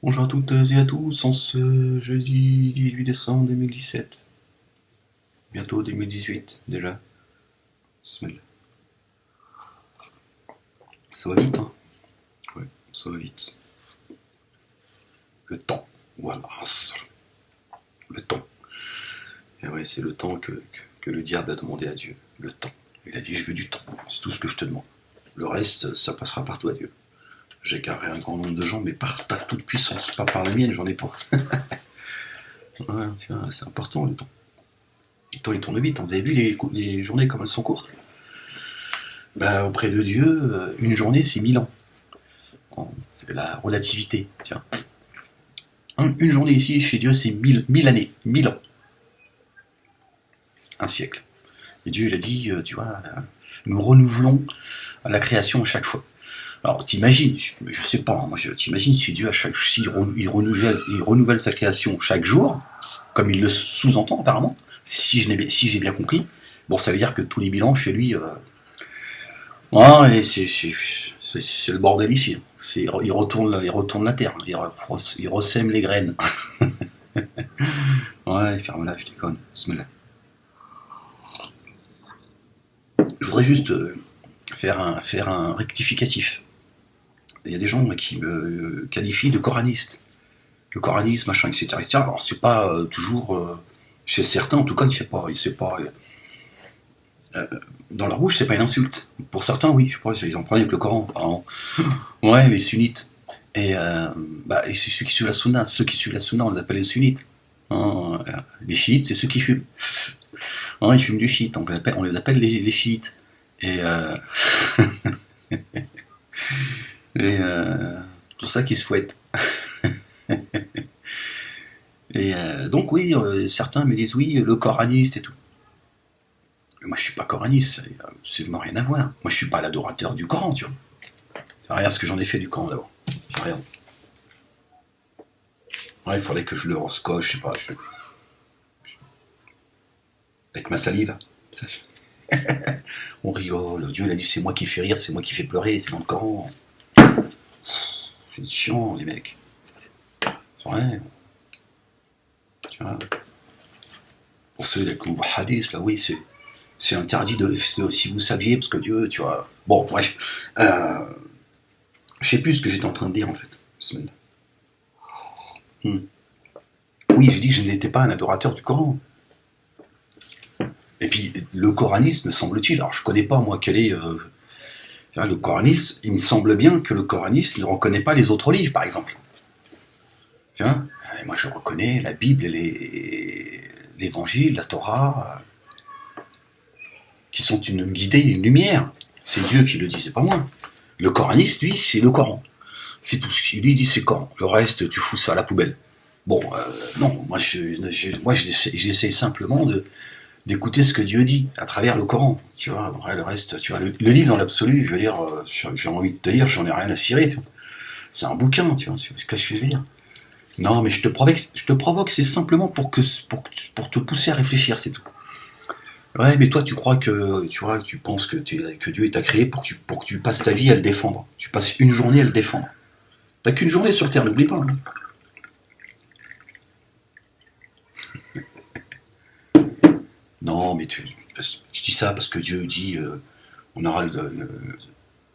Bonjour à toutes et à tous, en ce jeudi 18 décembre 2017. Bientôt 2018 déjà. Semaine. Ça va vite, hein. Ouais, ça va vite. Le temps. Voilà. Le temps. Et ouais, c'est le temps que le diable a demandé à Dieu. Le temps. Il a dit je veux du temps. C'est tout ce que je te demande. Le reste, ça passera par toi, Dieu. J'égarerai un grand nombre de gens, mais par ta toute puissance, pas par la mienne, j'en ai pas. Ouais, c'est important le temps. Le temps il tourne vite, hein. Vous avez vu les journées comme elles sont courtes? Bah, auprès de Dieu, une journée c'est 1000 ans. C'est la relativité, tiens. Une journée ici, chez Dieu, c'est 1000 années, 1000 ans, un siècle. Et Dieu, il a dit, tu vois, nous renouvelons la création à chaque fois. Alors, t'imagines, je sais pas, moi, t'imagines si Dieu, il renouvelle sa création chaque jour, comme il le sous-entend apparemment, si j'ai bien compris, bon, ça veut dire que tous les 1000 ans, chez lui, ouais, c'est le bordel ici. Il retourne la terre, il ressème les graines. Ouais, ferme-la, je déconne. Bismillah. Je voudrais juste faire un rectificatif. Il y a des gens qui me qualifient de coraniste. Le coranisme, machin, etc. etc. Alors, c'est pas toujours. Chez certains, en tout cas, c'est pas dans leur bouche, c'est pas une insulte. Pour certains, oui, je pense qu'ils en prennent avec le Coran, apparemment. Ouais, les sunnites. Et c'est ceux qui suivent la sunna. Ceux qui suivent la sunna, on les appelle les sunnites. Hein, les chiites, c'est ceux qui fument. Hein, ils fument du shit, donc on les appelle les chiites. Et, et tout ça qui se fouette. Et donc oui, certains me disent oui, le coraniste et tout. Mais moi je suis pas coraniste, ça n'a absolument rien à voir. Moi je suis pas l'adorateur du Coran, tu vois. Regarde ce que j'en ai fait du Coran d'abord. Regarde. Ouais, il faudrait que je le rescoche, je sais pas, avec ma salive. Ça, on rigole, Dieu il a dit c'est moi qui fais rire, c'est moi qui fais pleurer, c'est dans le Coran. C'est chiant les mecs. C'est vrai. Tu vois. Pour ceux qui ouvrent hadith, là oui, c'est interdit si vous saviez, parce que Dieu, tu vois. Bon, bref. Je sais plus ce que j'étais en train de dire en fait. Oui, j'ai dit que je n'étais pas un adorateur du Coran. Et puis, le coranisme, semble-t-il, alors je connais pas moi quel est le coranisme, il me semble bien que le coranisme ne reconnaît pas les autres livres, par exemple. Tu vois. Et moi je reconnais la Bible et l'Évangile, la Torah, qui sont une guidée, une lumière. C'est Dieu qui le dit, c'est pas moi. Le coraniste, lui, c'est le Coran. C'est tout ce qu'il lui dit, c'est le Coran. Le reste, tu fous ça à la poubelle. Bon, non, moi j'essaie simplement d'écouter ce que Dieu dit à travers le Coran. Tu vois, après, le reste, tu vois, le livre dans l'absolu, je veux dire, j'ai envie de te dire, j'en ai rien à cirer. Tu vois. C'est un bouquin, tu vois, c'est ce que je veux dire. Non, mais je te provoque, c'est simplement pour te pousser à réfléchir, c'est tout. Ouais, mais toi, tu crois que, tu vois, tu penses que Dieu t'a créé pour que tu passes ta vie à le défendre. Tu passes une journée à le défendre. T'as qu'une journée sur Terre, n'oublie pas. Hein. Non, mais je dis ça parce que Dieu dit, on aura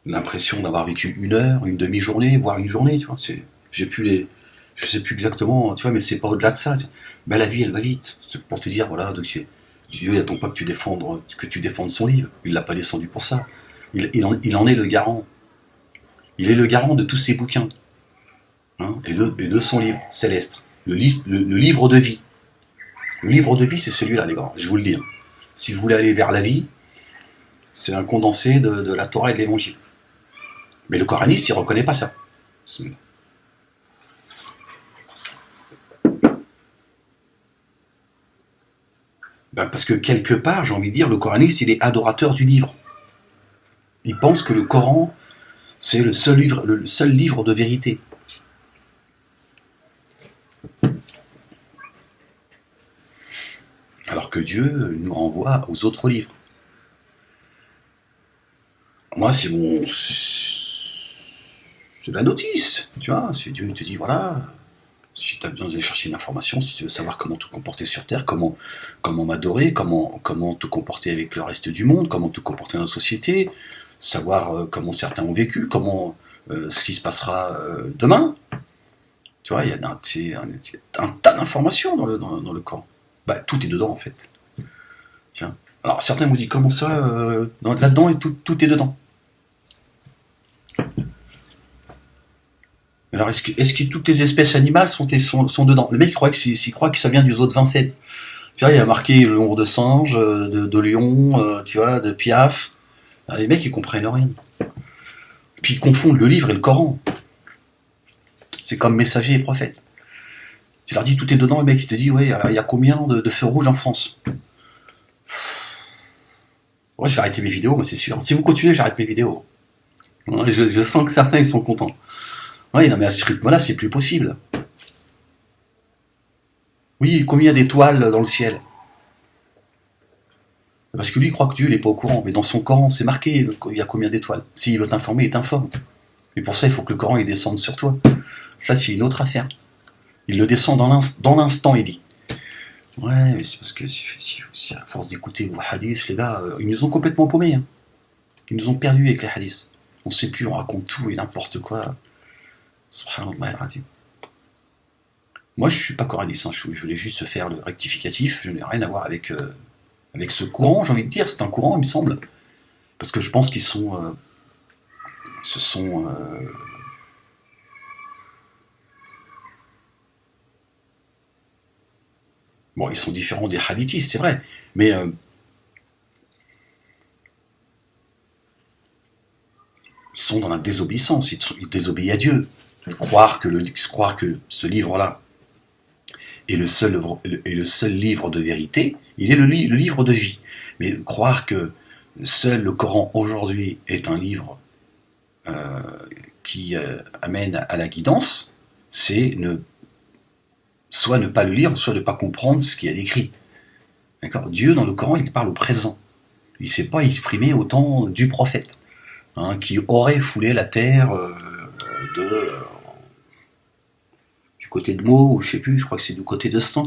l'impression d'avoir vécu une heure, une demi-journée, voire une journée, tu vois. Je sais plus exactement, tu vois, mais c'est pas au-delà de ça. Ben, la vie, elle va vite. C'est pour te dire, voilà, donc Dieu n'attend pas que tu défendes son livre. Il l'a pas descendu pour ça. Il en est le garant. Il est le garant de tous ses bouquins, hein, et de son livre céleste. Le livre de vie. Le livre de vie, c'est celui-là, les gars, je vous le dis. Hein. Si vous voulez aller vers la vie, c'est un condensé de la Torah et de l'Évangile. Mais le coraniste, il ne reconnaît pas ça. Ben parce que quelque part, j'ai envie de dire, le coraniste, il est adorateur du livre. Il pense que le Coran, c'est le seul livre de vérité. Alors que Dieu nous renvoie aux autres livres. Moi, c'est la notice, tu vois. Si Dieu te dit, voilà, si tu as besoin d'aller chercher une information, si tu veux savoir comment te comporter sur Terre, comment m'adorer, comment te comporter avec le reste du monde, comment te comporter dans la société, savoir comment certains ont vécu, comment ce qui se passera demain. Tu vois, il y a un tas d'informations dans le Coran. Bah, tout est dedans, en fait. Tiens. Alors, certains m'ont dit, comment ça, là-dedans, et tout est dedans. Alors, est-ce que toutes les espèces animales sont dedans? Le mec, il croit que ça vient du zoo de Vincennes. Tu vois, il y a marqué le nombre de singes, de lions, tu vois, de piaf. Alors, les mecs, ils comprennent rien. Puis, ils confondent le livre et le Coran. C'est comme messager et prophète. Tu leur dis tout est dedans, le mec, il te dit, ouais, alors, il y a combien de feux rouges en France? Moi, je vais arrêter mes vidéos, moi, c'est sûr. Si vous continuez, j'arrête mes vidéos. Ouais, je sens que certains, ils sont contents. Oui, non, mais à ce rythme-là, c'est plus possible. Oui, combien d'étoiles dans le ciel? Parce que lui, il croit que Dieu n'est pas au courant. Mais dans son Coran, c'est marqué il y a combien d'étoiles. S'il veut t'informer, il t'informe. Mais pour ça, il faut que le Coran il descende sur toi. Ça, c'est une autre affaire. Il le descend dans l'instant, il dit. Ouais, mais c'est parce que si à force d'écouter vos hadiths, les gars, ils nous ont complètement paumés. Hein. Ils nous ont perdus avec les hadiths. On sait plus, on raconte tout et n'importe quoi. Subhanallah al-Azim. Moi, je suis pas coraniste, hein. Je voulais juste faire le rectificatif. Je n'ai rien à voir avec ce courant, j'ai envie de dire. C'est un courant, il me semble. Parce que je pense qu'ils sont... Bon, ils sont différents des hadithis, c'est vrai. Mais... ils sont dans la désobéissance. Ils désobéissent à Dieu. Croire que ce livre-là est le seul livre de vérité, il est le livre de vie. Mais croire que seul le Coran aujourd'hui est un livre qui amène à la guidance, c'est soit ne pas le lire, soit ne pas comprendre ce qu'il y a écrit. D'accord ? Dieu, dans le Coran, il parle au présent. Il ne s'est pas exprimé au temps du prophète, hein, qui aurait foulé la terre du côté de Meaux, ou je sais plus, je crois que c'est du côté de Stan.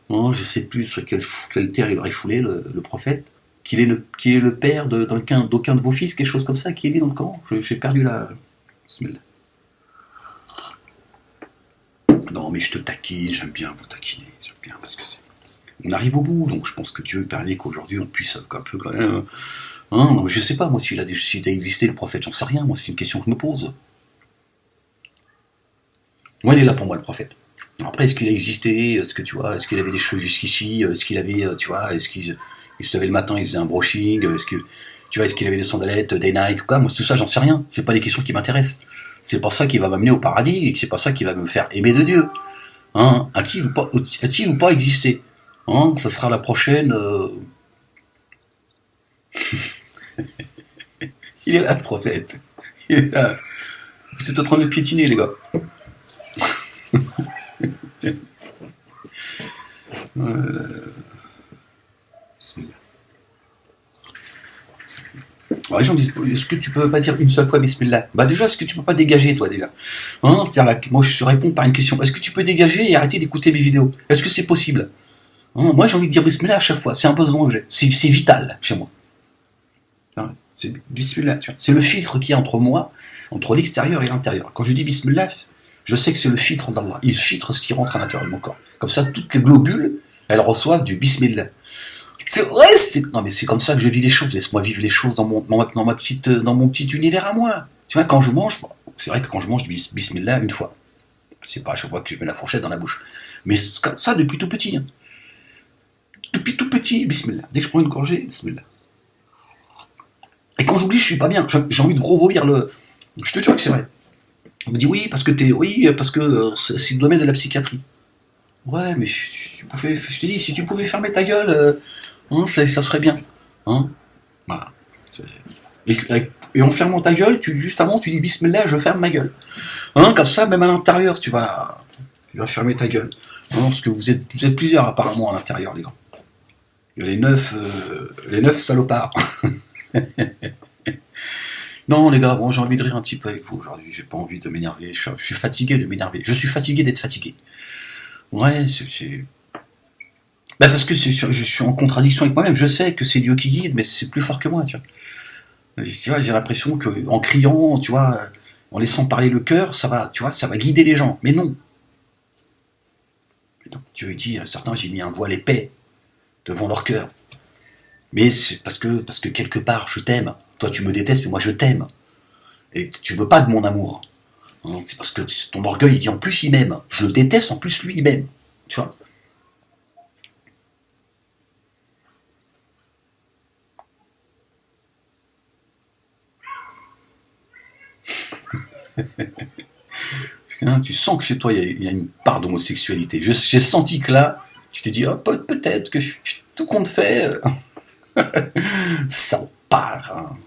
Non, je sais plus sur quelle terre il aurait foulé le prophète, qui est le père d'aucun de vos fils, quelque chose comme ça, qui est dit dans le Coran. J'ai perdu la... Bismillah. Non, mais je te taquine, j'aime bien vous taquiner, j'aime bien, parce que on arrive au bout, donc je pense que Dieu permet qu'aujourd'hui on puisse un peu quand même... Hein, non, je sais pas, moi, s'il a existé le prophète, j'en sais rien, moi, c'est une question que je me pose. Moi, il est là pour moi, le prophète. Après, est-ce qu'il a existé? Est-ce que tu vois, est-ce qu'il avait des cheveux jusqu'ici? Est-ce qu'il avait, tu vois, est-ce qu'il se levait le matin, il faisait un brushing? Est-ce qu'il avait des sandalettes, des Nike, ou quoi? Moi, tout ça, j'en sais rien. C'est pas des questions qui m'intéressent. C'est pas ça qui va m'amener au paradis, et c'est pas ça qui va me faire aimer de Dieu. Hein? A-t-il ou pas existé? Hein? Ça sera la prochaine. Il est là, le prophète. Il est là. Vous êtes en train de le piétiner, les gars. Alors, les gens disent, est-ce que tu peux pas dire une seule fois Bismillah? Bah déjà, est-ce que tu peux pas dégager, toi, déjà? Hein, moi, je réponds par une question. Est-ce que tu peux dégager et arrêter d'écouter mes vidéos? Est-ce que c'est possible? Hein, moi, j'ai envie de dire Bismillah à chaque fois. C'est un besoin que j'ai. C'est vital chez moi. Hein, c'est Bismillah, tu vois. C'est le filtre qui est entre moi, entre l'extérieur et l'intérieur. Quand je dis Bismillah, je sais que c'est le filtre d'Allah. Il filtre ce qui rentre à l'intérieur de mon corps. Comme ça, toutes les globules, elles reçoivent du Bismillah. C'est vrai, non mais c'est comme ça que je vis les choses. Laisse-moi vivre les choses dans mon petit univers à moi. Tu vois, quand je mange, bon, c'est vrai que quand je mange, je dis Bismillah une fois. C'est pas à chaque fois que je mets la fourchette dans la bouche. Mais ça depuis tout petit. Hein. Depuis tout petit, Bismillah. Dès que je prends une gorgée, Bismillah. Et quand j'oublie, je suis pas bien. J'ai envie de revomir le... Je te jure que c'est vrai. On me dit oui, parce que c'est le domaine de la psychiatrie. Ouais, mais je te dis, si tu pouvais fermer ta gueule, hein, ça serait bien. Hein, voilà. Et en fermant ta gueule, juste avant, tu dis Bismillah, je ferme ma gueule. Hein, comme ça, même à l'intérieur, tu vas fermer ta gueule. Hein, parce que vous êtes plusieurs apparemment à l'intérieur, les gars. Il y a les 9 salopards. Non, les gars, bon, j'ai envie de rire un petit peu avec vous aujourd'hui. J'ai pas envie de m'énerver. Je suis fatigué de m'énerver. Je suis fatigué d'être fatigué. Ouais, bah parce que je suis en contradiction avec moi-même. Je sais que c'est Dieu qui guide, mais c'est plus fort que moi, tu vois. Tu vois, j'ai l'impression que en criant, tu vois, en laissant parler le cœur, ça va, tu vois, ça va guider les gens. Mais non. Donc, Dieu dit à certains, j'ai mis un voile épais devant leur cœur. Mais c'est parce que quelque part, je t'aime. Toi, tu me détestes, mais moi, je t'aime. Et tu veux pas de mon amour. Hein, c'est parce que ton orgueil, il dit en plus, il m'aime. Je le déteste, en plus, lui, il m'aime. Tu vois. Hein, tu sens que chez toi, il y a une part d'homosexualité. J'ai senti que là, tu t'es dit, oh, peut-être que je suis tout compte fait. Ça part. Hein.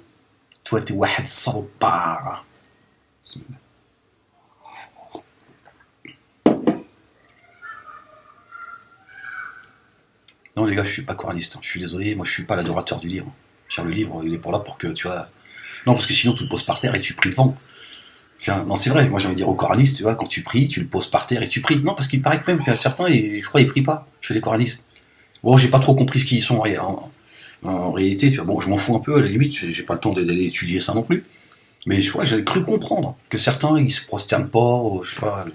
Toi, t'es wahed salopard. Non, les gars, je suis pas coraniste. Hein. Je suis désolé, moi, je suis pas l'adorateur du livre. Tiens, le livre, il est pour là pour que, tu vois. Non, parce que sinon, tu te poses par terre et tu pries devant. Tiens, non, c'est vrai, moi j'ai envie de dire aux coranistes, tu vois, quand tu pries, tu le poses par terre et tu pries. Non, parce qu'il paraît que même qu'il y a certains, et je crois, ils prient pas chez les coranistes. Bon, j'ai pas trop compris ce qu'ils sont en réalité, tu vois, bon, je m'en fous un peu, à la limite, j'ai pas le temps d'aller étudier ça non plus. Mais je crois, j'avais cru comprendre que certains, ils se prosternent pas, ou je sais pas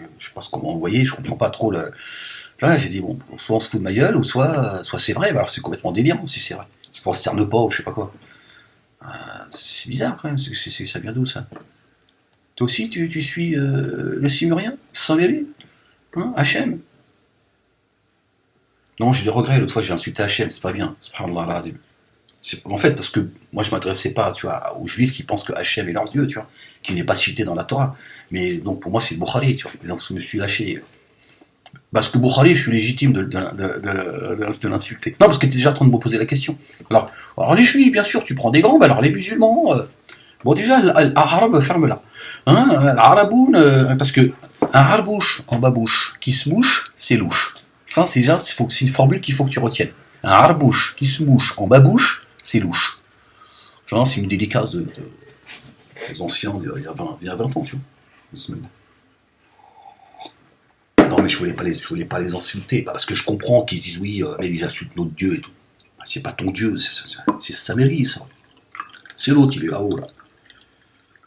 comment envoyer, je comprends pas trop le. Tu vois, j'ai dit, bon, soit on se fout de ma gueule, ou soit c'est vrai, bah alors c'est complètement délirant si c'est vrai. Ils se prosternent pas, ou je sais pas quoi. C'est bizarre quand même, ça vient d'où ça? Toi aussi, tu suis le Simurien, Saint-Véry, hein, Hachem. Non, j'ai des regrets, l'autre fois j'ai insulté Hachem, c'est pas bien, subhanallah al-azim. En fait, parce que moi je m'adressais pas, tu vois, aux juifs qui pensent que Hachem est leur Dieu, tu vois, qui n'est pas cité dans la Torah. Mais donc pour moi c'est le Bukhari, tu vois, donc je me suis lâché. Parce que Bukhari, je suis légitime de l'insulter. Non, parce que tu es déjà en train de me poser la question. Alors les juifs, bien sûr, tu prends des grands, alors les musulmans, bon déjà, l'arabe, ferme-la. Hein, l'araboun, parce que un harbouche en babouche qui se mouche, c'est louche. Ça, c'est déjà, c'est une formule qu'il faut que tu retiennes. Un harbouche qui se mouche en babouche, c'est louche. Ça, c'est une dédicace des anciens il y a 20 ans, tu vois. Non, mais je voulais pas les insulter, parce que je comprends qu'ils disent oui, mais ils insultent notre Dieu et tout. C'est pas ton Dieu, c'est Saméry, ça. C'est l'autre, il est là-haut, là.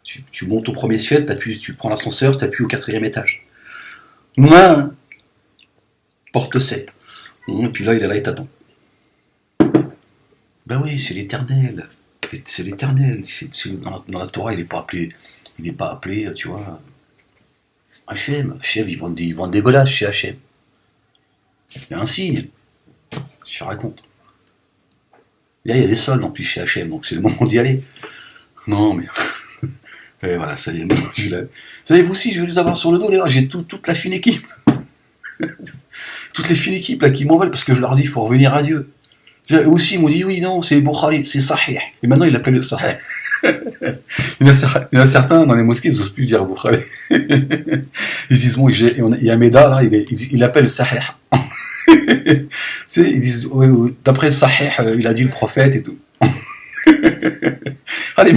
Tu montes au premier ciel, tu prends l'ascenseur, t'appuies au 4e étage. Moi, porte 7. Et puis là, il est là, il t'attend. Ben oui, c'est l'éternel. C'est l'éternel. Dans la Torah, il n'est pas appelé, tu vois, Hachem. Hachem, ils vendent des golasses chez Hachem. Il y a un signe. Je te raconte. Là, il y a des soldes en plus chez Hachem, donc c'est le moment d'y aller. Non, mais. Et voilà, ça y est. Vous savez, vous aussi, je vais les avoir sur le dos, les gars. J'ai toute la fine équipe. Toutes les fines équipes là, qui m'en veulent parce que je leur dis il faut revenir à Dieu. Eux aussi, ils m'ont dit oui, non, c'est Bukhari, c'est Sahih. Et maintenant, il l'appelle le Sahih. Il y en a certains dans les mosquées, ils n'osent plus dire Bukhari. Ils disent bon, il y a Meda, là, il l'appelle Sahih. Ils disent oui, d'après Sahih, il a dit le prophète et tout. Allez,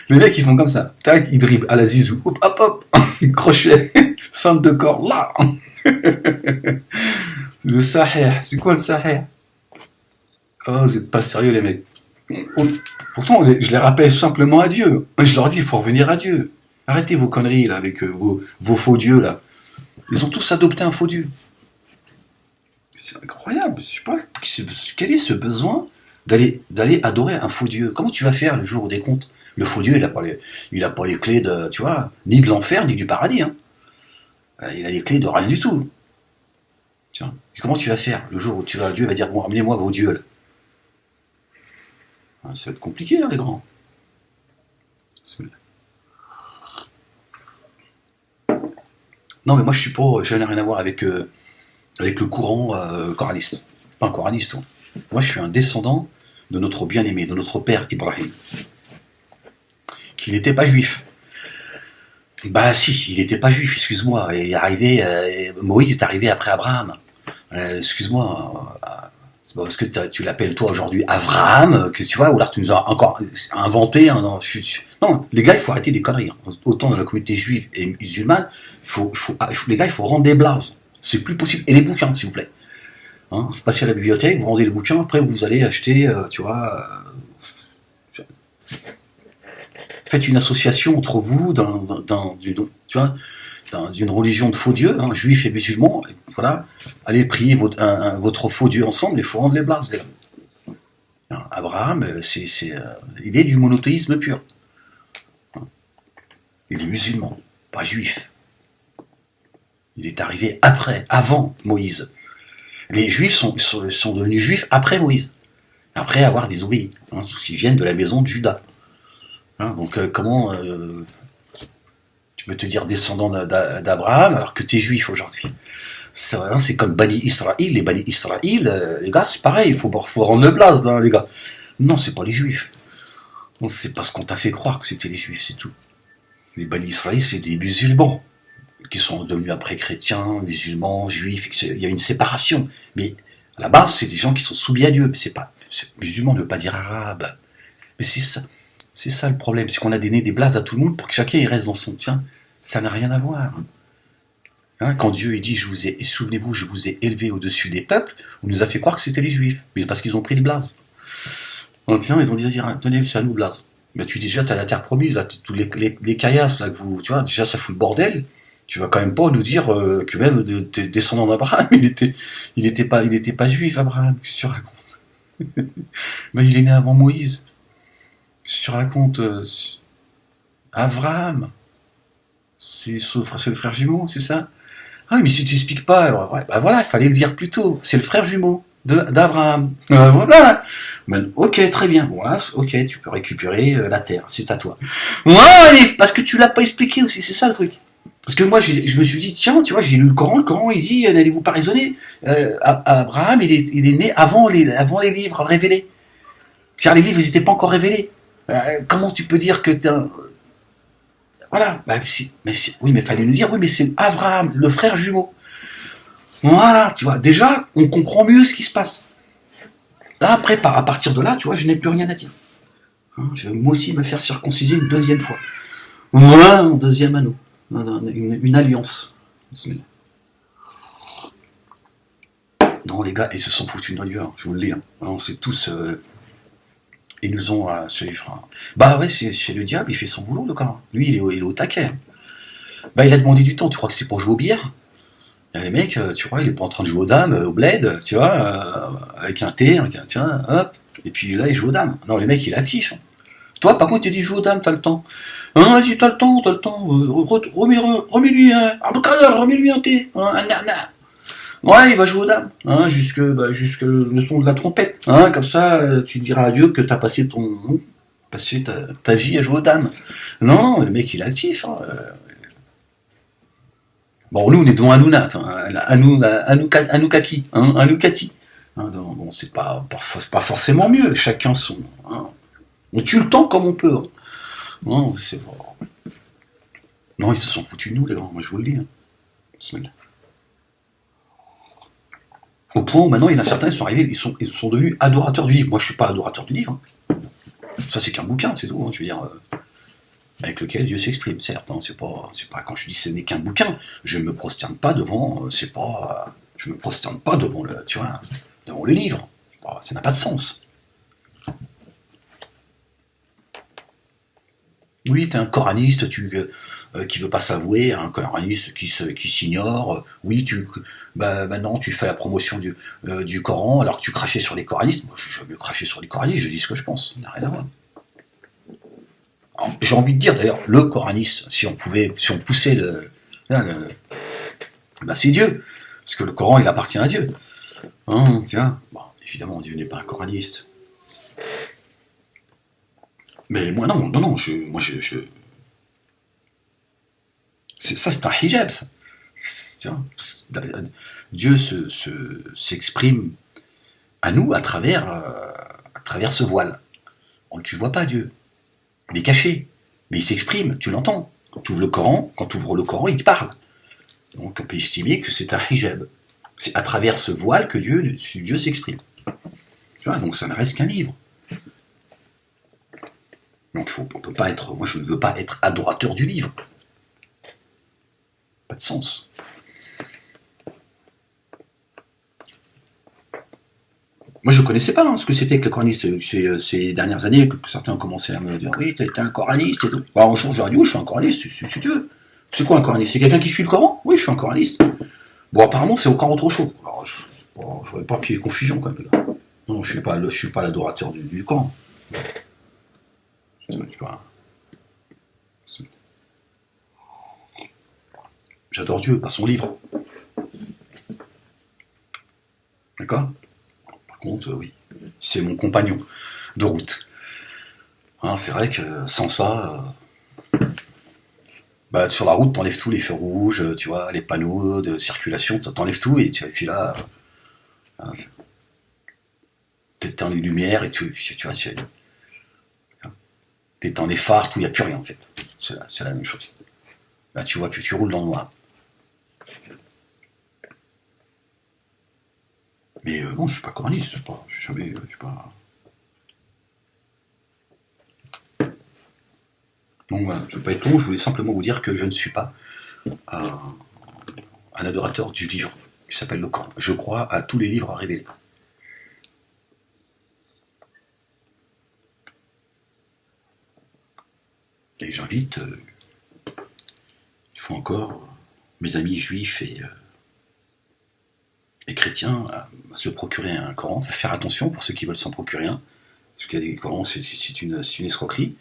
les mecs, ils font comme ça. Tac, ils dribblent à la zizou. Hop, hop, hop. Crochet. Femme de corps. Là. Le sahih. C'est quoi le sahih? Oh, vous êtes pas sérieux, les mecs. Pourtant, je les rappelle simplement à Dieu. Je leur dis, il faut revenir à Dieu. Arrêtez vos conneries, là, avec vos faux dieux, là. Ils ont tous adopté un faux dieu. C'est incroyable. Je sais pas. Quel est ce besoin d'aller adorer un faux dieu? Comment tu vas faire le jour des comptes? Le faux dieu, il a pas les clés de, tu vois, ni de l'enfer, ni du paradis. Hein. Il a les clés de rien du tout. Tiens. Et comment tu vas faire le jour où Dieu va dire bon, ramenez-moi vos dieux là. Ça va être compliqué, hein, les grands. Non, mais moi je n'ai rien à voir avec le courant coraniste. Pas un coraniste. Hein. Moi, je suis un descendant de notre bien-aimé, de notre père Ibrahim, qui n'était pas juif. Bah si, il n'était pas juif, excuse-moi. Moïse est arrivé après Abraham. Excuse-moi, C'est pas parce que tu l'appelles toi aujourd'hui Avraham que tu vois, ou alors tu nous as encore inventé un. Non, les gars, il faut arrêter des conneries. Autant dans la communauté juive et musulmane, les gars, il faut rendre des blazes. C'est plus possible. Et les bouquins, s'il vous plaît. Hein, vous passez à la bibliothèque, vous rendez les bouquins, après vous allez acheter, tu vois. Faites une association entre vous d'une religion de faux dieux, hein, juifs et musulmans, et voilà, allez prier votre faux dieu ensemble, il faut rendre les blazes, les gars. Abraham, c'est l'idée du monothéisme pur. Il est musulman, pas juif. Il est arrivé avant Moïse. Les juifs sont devenus juifs après Moïse, après avoir désobéi. Hein, ils viennent de la maison de Juda. Hein, donc comment tu peux te dire descendant d'Abraham alors que tu es juif aujourd'hui? C'est comme Bani Israël. Les Bani Israël, les gars, c'est pareil, il faut rendre le blaze, hein, les gars. Non, c'est pas les juifs. C'est parce qu'on t'a fait croire que c'était les juifs, c'est tout. Les Bani Israël, c'est des musulmans qui sont devenus après chrétiens, musulmans, juifs. Il y a une séparation. Mais à la base, c'est des gens qui sont soumis à Dieu. Musulman ne veut pas dire arabe. Mais c'est ça le problème, c'est qu'on a donné des blazes à tout le monde pour que chacun il reste dans son tien. Ça n'a rien à voir. Hein, quand Dieu dit, souvenez-vous, je vous ai élevé au-dessus des peuples, on nous a fait croire que c'était les juifs, mais parce qu'ils ont pris le blaze. Ils ont dit, tenez, c'est à nous le blaze. Mais tu dis déjà, tu as la terre promise, là, tous les caillasses, là, que vous, tu vois, déjà ça fout le bordel. Tu vas quand même pas nous dire que même tes descendants d'Abraham, il était pas juif, Abraham, qu'est-ce que tu racontes? Mais il est né avant Moïse. Tu racontes Avraham, c'est le frère jumeau, c'est ça? Ah oui, mais si tu expliques pas, alors, ouais, bah voilà, il fallait le dire plus tôt. C'est le frère jumeau d'Abraham. Voilà. Ok, très bien. Bon, là, ok, tu peux récupérer la terre, c'est à toi. Ouais, parce que tu l'as pas expliqué aussi, c'est ça le truc. Parce que moi, je me suis dit, tiens, tu vois, j'ai lu le Coran, il dit, n'allez-vous pas raisonner Abraham, il est né avant les livres révélés. C'est-à-dire, les livres, ils n'étaient pas encore révélés. Comment tu peux dire que voilà, oui, mais fallait nous dire, oui, mais c'est Abraham, le frère jumeau. Voilà, tu vois, déjà, on comprend mieux ce qui se passe. Là, après, à partir de là, tu vois, je n'ai plus rien à dire. Hein, je vais moi aussi me faire circonciser une deuxième fois. Voilà, un deuxième anneau. Une alliance. Non, les gars, ils se sont foutus de notre gueule, je vous le dis. Hein. C'est tous... Ils nous ont ce livre. Bah ouais, c'est le diable, il fait son boulot, le gars. Lui, il est au taquet. Bah, il a demandé du temps, tu crois que c'est pour jouer au billard? Les mecs, tu vois, il est pas en train de jouer aux dames, au bled, tu vois, avec un thé, tiens, hop, et puis là, il joue aux dames. Non, les mecs, il est actif. Toi, par contre, tu dis joue aux dames, t'as le temps. Hein, vas-y, t'as le temps, remets-lui un thé, un nana. Ouais, il va jouer aux dames, hein, jusque le son de la trompette, hein, comme ça, tu diras à Dieu que t'as passé ta vie à jouer aux dames. Non, le mec, il est actif. Hein. Bon, nous, on est devant Hanouna, Hanoukaki, hein, Hanoukati. Hein, bon, c'est pas forcément mieux, chacun son. Hein. On tue le temps comme on peut. Hein. Non, c'est pas... Non, ils se sont foutus de nous, les grands, moi je vous le dis. Hein. Bismillah. Au point où maintenant, il y en a certains, ils sont arrivés, ils sont devenus adorateurs du livre. Moi, je suis pas adorateur du livre. Hein. Ça, c'est qu'un bouquin, c'est tout. Hein, je veux dire, avec lequel Dieu s'exprime. Certes, hein, c'est pas quand je dis ce n'est qu'un bouquin. Je me prosterne pas devant. Je me prosterne pas devant devant le livre. Bon, ça n'a pas de sens. Oui, t'es un coraniste, qui veut pas s'avouer, un coraniste qui s'ignore. Oui, maintenant tu fais la promotion du Coran, alors que tu crachais sur les coranistes. Moi, je veux cracher sur les coranistes, je dis ce que je pense. Ça n'a rien à voir. Alors, j'ai envie de dire d'ailleurs, le coraniste, si on poussait c'est Dieu, parce que le Coran il appartient à Dieu. Hein, tiens, bon, évidemment Dieu n'est pas un coraniste. Mais moi non, c'est un hijab, ça. Tiens, Dieu s'exprime à nous à travers ce voile. Tu ne vois pas Dieu, il est caché, mais il s'exprime, tu l'entends. Quand tu ouvres le Coran, il te parle. Donc on peut estimer que c'est un hijab. C'est à travers ce voile que Dieu s'exprime. Tu vois, donc ça ne reste qu'un livre. Donc on peut pas être, moi je ne veux pas être adorateur du livre. Pas de sens. Moi je ne connaissais pas ce que c'était que le coranisme ces dernières années, que certains ont commencé à me dire oui, t'es un coraniste et tout. Bah, un jour j'aurais dit oui, je suis un coraniste, si tu veux. C'est quoi un coraniste? C'est quelqu'un qui suit le Coran? Oui, je suis un coraniste. Bon, apparemment c'est encore autre chose. Alors, je ne voudrais pas qu'il y ait confusion quand même. Non, je suis pas l'adorateur du Coran. J'adore Dieu, pas son livre. D'accord? Par contre, oui, c'est mon compagnon de route. Hein, c'est vrai que sans ça, bah, sur la route, t'enlèves tout, les feux rouges, tu vois, les panneaux de circulation, t'enlèves tout, et puis là, hein, t'éteins les lumières, et tu vois, t'éteins les phares, tout, il n'y a plus rien en fait. C'est la même chose. Là, tu vois que tu roules dans le noir. Mais non, je suis pas coraniste, je suis pas. Donc voilà, je ne veux pas être long, je voulais simplement vous dire que je ne suis pas un adorateur du livre qui s'appelle le Coran. Je crois à tous les livres révélés. Et j'invite, une fois encore, mes amis juifs et chrétiens à se procurer un Coran, faire attention pour ceux qui veulent s'en procurer un, parce qu'il y a des Corans, c'est une escroquerie,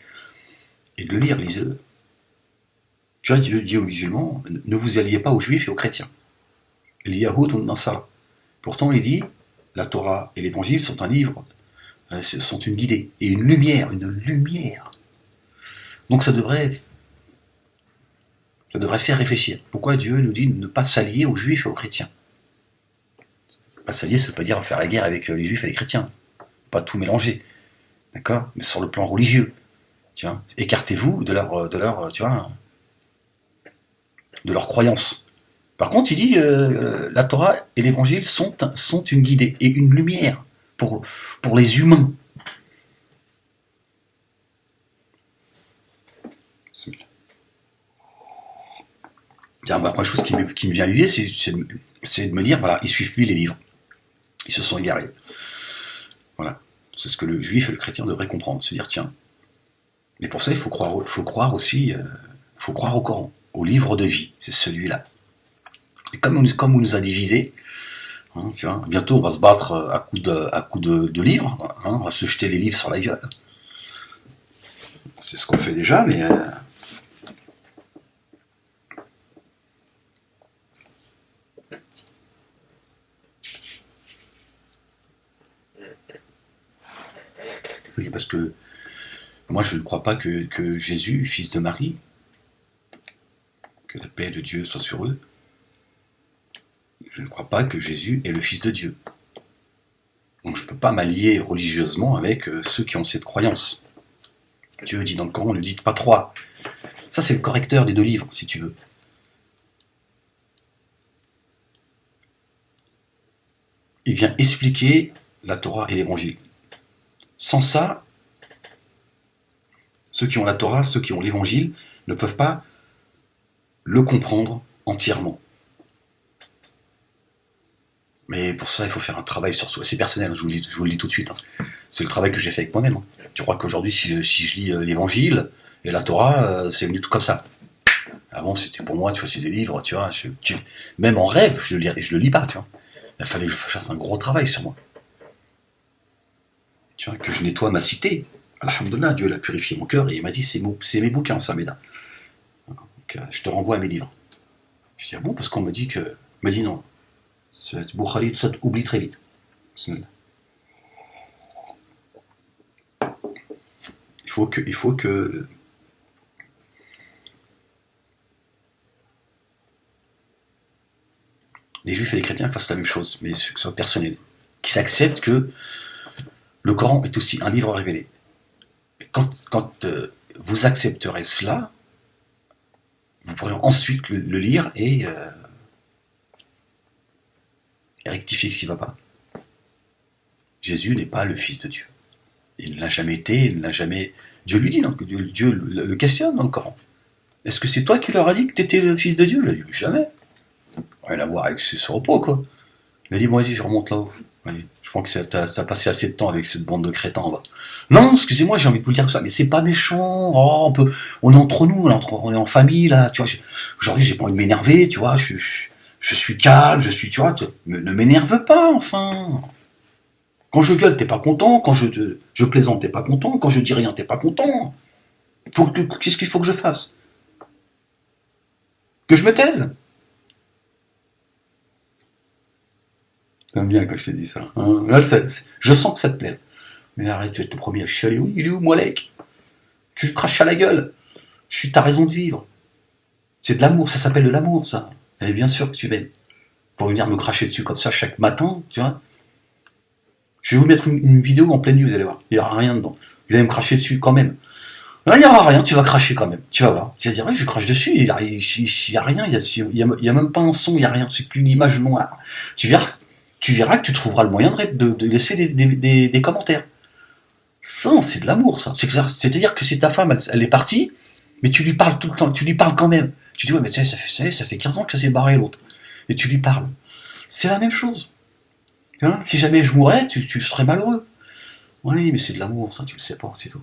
et de le lire, lisez-le. Tu vois, Dieu dit aux musulmans, ne vous alliez pas aux juifs et aux chrétiens. Les Yahoud ont ça. Pourtant, il dit, la Torah et l'Évangile sont un livre, sont une guidée, et une lumière. Donc ça devrait faire réfléchir. Pourquoi Dieu nous dit de ne pas s'allier aux juifs et aux chrétiens? Pas s'allier, ça ne veut pas dire faire la guerre avec les juifs et les chrétiens. Pas tout mélanger. D'accord? Mais sur le plan religieux. Tiens, écartez-vous de leur, tu vois, de leur croyance. Par contre, il dit la Torah et l'Évangile sont une guidée et une lumière pour les humains. Tiens, bah, première chose qui me vient à l'idée, c'est de me dire, voilà, ils suivent plus les livres. Ils se sont égarés. Voilà. C'est ce que le juif et le chrétien devraient comprendre. Se dire, tiens. Mais pour ça, il faut croire aussi, faut croire au Coran, au livre de vie. C'est celui-là. Et comme on nous a divisés, hein, tu vois, bientôt on va se battre à coups de livres, hein, on va se jeter les livres sur la gueule. C'est ce qu'on fait déjà, mais oui, parce que moi je ne crois pas que Jésus, fils de Marie, que la paix de Dieu soit sur eux, je ne crois pas que Jésus est le fils de Dieu. Donc je ne peux pas m'allier religieusement avec ceux qui ont cette croyance. Dieu dit dans le Coran, ne dites pas trois. Ça c'est le correcteur des deux livres, si tu veux. Il vient expliquer la Torah et l'Évangile. Sans ça, ceux qui ont la Torah, ceux qui ont l'Évangile, ne peuvent pas le comprendre entièrement. Mais pour ça, il faut faire un travail sur soi. C'est personnel, je vous le dis tout de suite. Hein. C'est le travail que j'ai fait avec moi-même. Hein. Tu crois qu'aujourd'hui, si je lis l'Évangile et la Torah, c'est venu tout comme ça. Avant, c'était pour moi, tu vois, c'est des livres, tu vois. Même en rêve, je le lis pas, tu vois. Il fallait que je fasse un gros travail sur moi. Tu vois, que je nettoie ma cité. Alhamdoulilah, Dieu l'a purifié mon cœur et il m'a dit c'est mes bouquins, ça m'aide. Donc, je te renvoie à mes livres. Je dis ah bon, parce qu'on m'a dit que. Il m'a dit non. Bukhari, tout ça, oublie très vite. Il faut que les juifs et les chrétiens fassent la même chose, mais que ce soit personnel. Qu'ils s'acceptent que le Coran est aussi un livre révélé. Quand vous accepterez cela, vous pourrez ensuite le lire et rectifier ce qui ne va pas. Jésus n'est pas le Fils de Dieu. Il ne l'a jamais été, il ne l'a jamais... Dieu lui dit, donc Dieu le questionne dans le Coran. Est-ce que c'est toi qui leur as dit que tu étais le Fils de Dieu? Il a dit, jamais. Rien à voir avec ce repos, quoi. Il a dit, bon, vas-y, je remonte là-haut. Allez, je crois que t'as passé assez de temps avec cette bande de crétins en bas. Non, excusez-moi, j'ai envie de vous le dire tout ça, mais c'est pas méchant. Oh, on est entre nous, on est en famille, là, tu vois. Aujourd'hui, j'ai pas envie de m'énerver, tu vois. Je suis calme, tu vois. Ne m'énerve pas, enfin. Quand je gueule, t'es pas content. Quand je plaisante, t'es pas content. Quand je dis rien, t'es pas content. Qu'est-ce qu'il faut que je fasse? Que je me taise? T'aimes bien quand je te dis ça. Hein, là, je sens que ça te plaît. Mais arrête, tu vas être le premier à chialer. Oui, il est où, Moalek? Tu te craches à la gueule. Je suis ta raison de vivre. C'est de l'amour, ça s'appelle de l'amour, ça. Et bien sûr que tu m'aimes. Faut venir me cracher dessus comme ça chaque matin, tu vois. Je vais vous mettre une vidéo en pleine nuit, vous allez voir. Il n'y aura rien dedans. Vous allez me cracher dessus quand même. Là, il n'y aura rien, tu vas cracher quand même. Tu vas voir. C'est-à-dire, oui, je crache dessus, il n'y a rien, il y a même pas un son, il n'y a rien. C'est qu'une image noire. Tu verras que tu trouveras le moyen de laisser des commentaires. Ça, c'est de l'amour, ça. C'est-à-dire que si ta femme, elle est partie, mais tu lui parles tout le temps, tu lui parles quand même. Tu dis, ouais, mais tu sais, ça fait 15 ans que ça s'est barré l'autre. Et tu lui parles. C'est la même chose. Hein, si jamais je mourais, tu serais malheureux. Oui, mais c'est de l'amour, ça, tu le sais pas, c'est tout.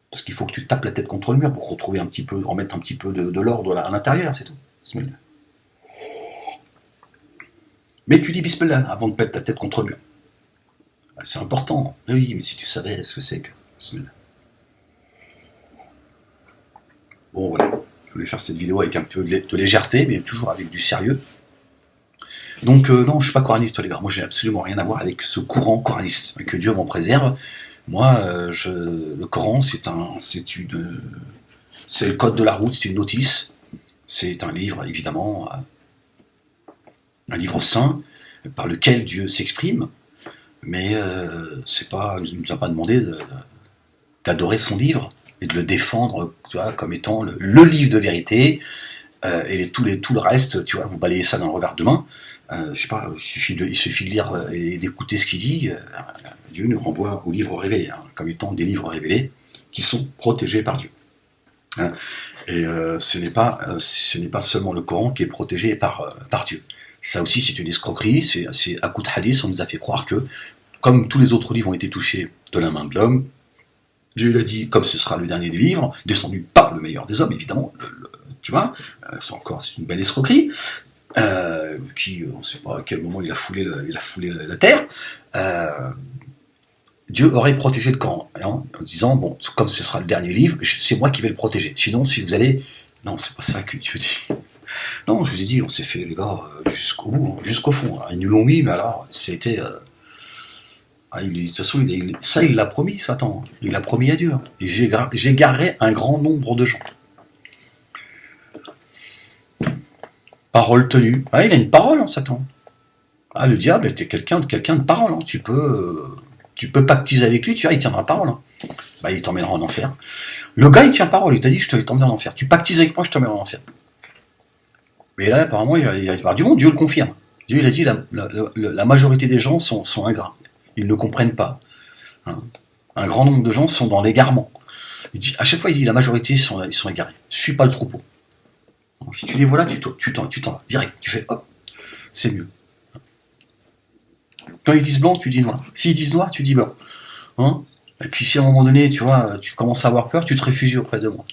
Parce qu'il faut que tu tapes la tête contre le mur pour retrouver un petit peu, remettre un petit peu de l'ordre à l'intérieur, c'est tout. Bismillah. Mais tu dis Bismillah avant de mettre ta tête contre le mur. C'est important. Oui, mais si tu savais ce que c'est que Bismillah. Bon, voilà. Je voulais faire cette vidéo avec un peu de légèreté, mais toujours avec du sérieux. Donc, non, je suis pas coraniste, les gars. Moi, j'ai absolument rien à voir avec ce courant coraniste. Que Dieu m'en préserve. Moi, le Coran, c'est le code de la route, c'est une notice. C'est un livre, évidemment, un livre saint, par lequel Dieu s'exprime. Mais il ne nous a pas demandé d'adorer son livre et de le défendre, tu vois, comme étant le livre de vérité. Et tout le reste, tu vois, vous balayez ça dans le revers de main. Je sais pas, il suffit de lire et d'écouter ce qu'il dit. Dieu nous renvoie aux livres révélés, hein, comme étant des livres révélés qui sont protégés par Dieu. Hein. Et ce n'est pas seulement le Coran qui est protégé par Dieu. Ça aussi, c'est une escroquerie. C'est à coup de hadith, on nous a fait croire que, comme tous les autres livres ont été touchés de la main de l'homme, Dieu l'a dit, comme ce sera le dernier des livres, descendu par le meilleur des hommes, évidemment, tu vois, c'est une belle escroquerie. On ne sait pas à quel moment il a foulé la terre. Dieu aurait protégé le Coran, hein, en disant, bon, comme ce sera le dernier livre, c'est moi qui vais le protéger. Sinon, si vous allez... Non, c'est pas ça que Dieu dit. Non, je vous ai dit, on s'est fait, les gars, jusqu'au bout, hein, jusqu'au fond. Hein. Ils nous l'ont mis, mais alors, ça a été... de toute façon, il l'a promis, Satan. Il l'a promis à Dieu. Et j'égarerai un grand nombre de gens. Parole tenue. Ah, il a une parole, hein, Satan. Ah, le diable était quelqu'un de parole. Hein. Tu peux pactiser avec lui, tu vois, il tiendra parole. Hein. Bah, il t'emmènera en enfer. Le gars, il tient parole. Il t'a dit, je t'emmène en enfer. Tu pactises avec moi, je t'emmène en enfer. Mais là, apparemment, il va y avoir du monde. Dieu le confirme. Dieu, il a dit, la majorité des gens sont ingrats. Ils ne comprennent pas. Hein. Un grand nombre de gens sont dans l'égarement. À chaque fois, il dit, la majorité, ils sont égarés. Suis pas le troupeau. Si tu les vois là, tu t'en vas. Direct. Tu fais, hop, c'est mieux. Quand ils disent blanc, tu dis noir. S'ils disent noir, tu dis blanc. Hein? Et puis si à un moment donné, tu vois, tu commences à avoir peur, tu te réfugies auprès de moi.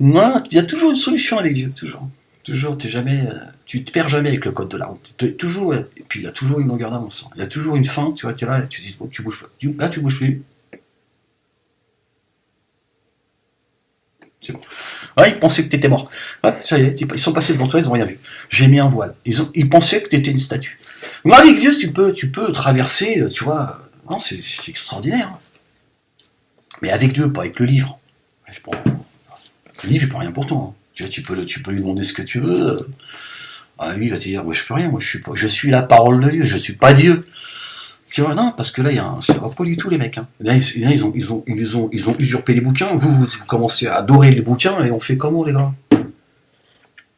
Moi, il y a toujours une solution avec Dieu, toujours. Toujours, tu te perds jamais avec le code de la route. Toujours, et puis il y a toujours une longueur d'avance. Il y a toujours une fin, tu vois, tu es là, tu dis, bon, tu bouges pas. Là, tu bouges plus. C'est bon. Ouais, ils pensaient que t'étais mort. Ouais, ça y est, ils sont passés devant toi, ils ont rien vu. J'ai mis un voile. Ils pensaient que t'étais une statue. Moi, avec Dieu, tu peux traverser, tu vois. Non, c'est extraordinaire. Mais avec Dieu, pas avec le livre. Le livre, il peut rien pour toi. Hein. Tu peux lui demander ce que tu veux. Ah, lui, il va te dire, ouais, je peux rien, moi, je suis la parole de Dieu, je suis pas Dieu. C'est vrai, non, parce que là, c'est pas du tout, les mecs. Hein. Là, ils ont usurpé les bouquins. Vous commencez à adorer les bouquins, et on fait comment, les gars?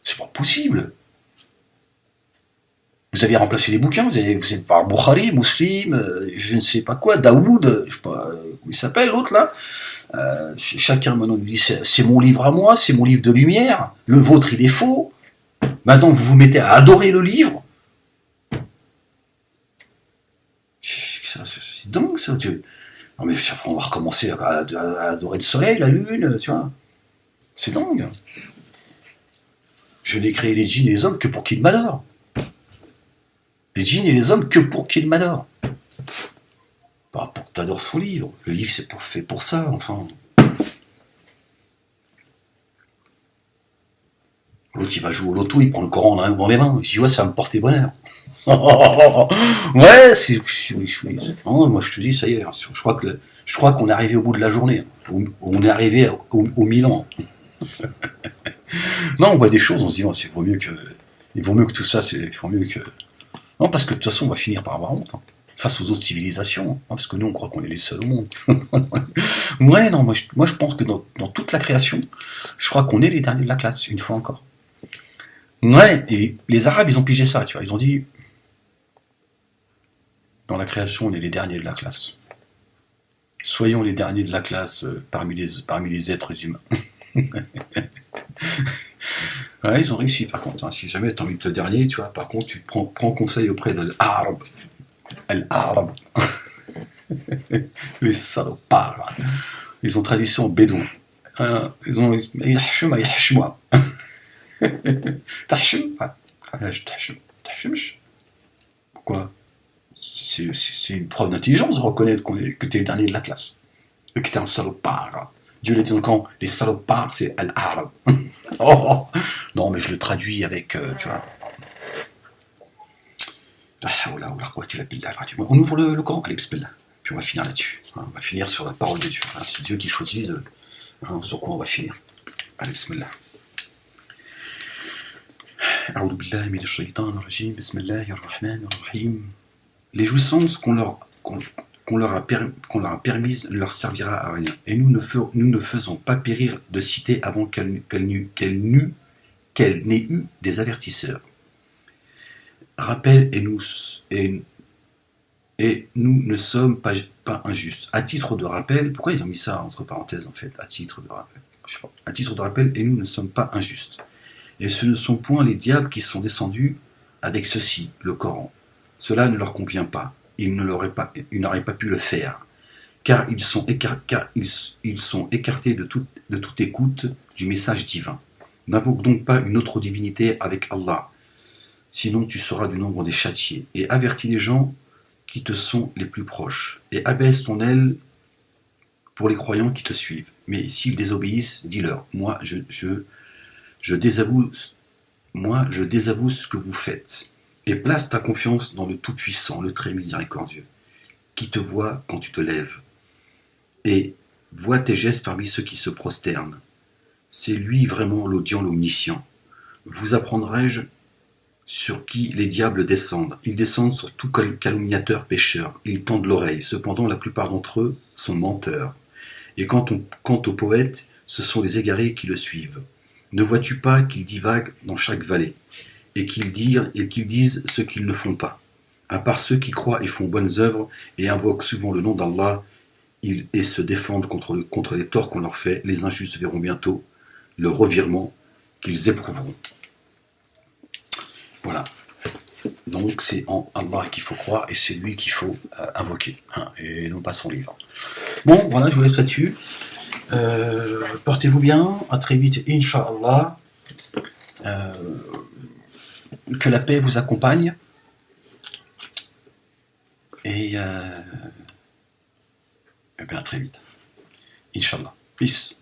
C'est pas possible. Vous avez remplacé les bouquins, vous êtes par Bukhari, Muslim, je ne sais pas quoi, Daoud, je sais pas comment il s'appelle l'autre là. Chacun maintenant dit c'est mon livre à moi, c'est mon livre de lumière, le vôtre il est faux. Maintenant vous vous mettez à adorer le livre. C'est dingue ça. Non mais on va recommencer à adorer le soleil, la lune, tu vois. C'est dingue. Je n'ai créé les djinns et les hommes que pour qu'ils m'adorent. Les djinns et les hommes que pour qu'ils m'adorent. Pas pour que tu adores son livre. Le livre c'est fait pour ça, enfin. L'autre il va jouer au loto, il prend le Coran dans les mains. Il se dit ouais ça va me porter bonheur. Ouais, non, moi je te dis ça y est. Je crois qu'on est arrivé au bout de la journée. On est arrivé au Milan. Non, on voit des choses, on se dit oh, il vaut mieux que tout ça, il vaut mieux que. Non, parce que de toute façon, on va finir par avoir honte, hein, face aux autres civilisations, hein, parce que nous, on croit qu'on est les seuls au monde. Ouais, non, moi je pense que dans toute la création, je crois qu'on est les derniers de la classe, une fois encore. Ouais, et les Arabes, ils ont pigé ça, tu vois, ils ont dit, dans la création, on est les derniers de la classe. Soyons les derniers de la classe parmi les êtres humains. Ouais, ils ont réussi par contre. Hein. Si jamais tu as envie de le dernier, tu vois, par contre, tu prends conseil auprès de l'arabe. L'arabe. Les salopards. Ils ont traduit ça en bédouin. Ils ont. Yahshum, yahshmoua. Tahshum. Tahshumsh. Pourquoi? C'est une preuve d'intelligence de reconnaître que tu es le dernier de la classe. Et que tu es un salopard. Dieu l'a dit dans le camp, les salopards, c'est al-arabe. Oh, non, mais je le traduis avec, tu vois. On ouvre le Coran, allez, bismillah. Puis on va finir là-dessus. On va finir sur la parole de Dieu. C'est Dieu qui choisit sur quoi on va finir. Allez, bismillah. أعوذ بالله من الشيطان الرجيم بسم الله الرحمن الرحيم. Les jouissances qu'on leur a permises ne leur servira à rien. Et nous ne faisons pas périr de cité avant qu'elle n'ait eu des avertisseurs. Rappel et nous ne sommes pas injustes. À titre de rappel, pourquoi ils ont mis ça entre parenthèses en fait? À titre de rappel. Je sais pas. À titre de rappel, et nous ne sommes pas injustes. Et ce ne sont point les diables qui sont descendus avec ceci, le Coran. Cela ne leur convient pas. Ils n'auraient pas pu le faire, car ils sont écartés de toute écoute du message divin. N'invoque donc pas une autre divinité avec Allah, sinon tu seras du nombre des châtiés, et avertis les gens qui te sont les plus proches, et abaisse ton aile pour les croyants qui te suivent. Mais s'ils désobéissent, dis-leur, moi je désavoue ce que vous faites, et place ta confiance dans le Tout-Puissant, le Très Miséricordieux, qui te voit quand tu te lèves, et voit tes gestes parmi ceux qui se prosternent. C'est lui vraiment l'audient, l'omniscient. Vous apprendrai-je sur qui les diables descendent? Ils descendent sur tout calomniateur pécheur. Ils tendent l'oreille. Cependant, la plupart d'entre eux sont menteurs. Et quant aux poètes, ce sont les égarés qui le suivent. Ne vois-tu pas qu'ils divaguent dans chaque vallée, et qu'ils disent ce qu'ils ne font pas? À part ceux qui croient et font bonnes œuvres, et invoquent souvent le nom d'Allah, et se défendent contre les torts qu'on leur fait, les injustes verront bientôt le revirement qu'ils éprouveront. Voilà. Donc c'est en Allah qu'il faut croire, et c'est lui qu'il faut invoquer, hein, et non pas son livre. Bon, voilà, je vous laisse là-dessus. Portez-vous bien, à très vite, Inch'Allah. Que la paix vous accompagne. Et bien à très vite. Inch'Allah. Peace.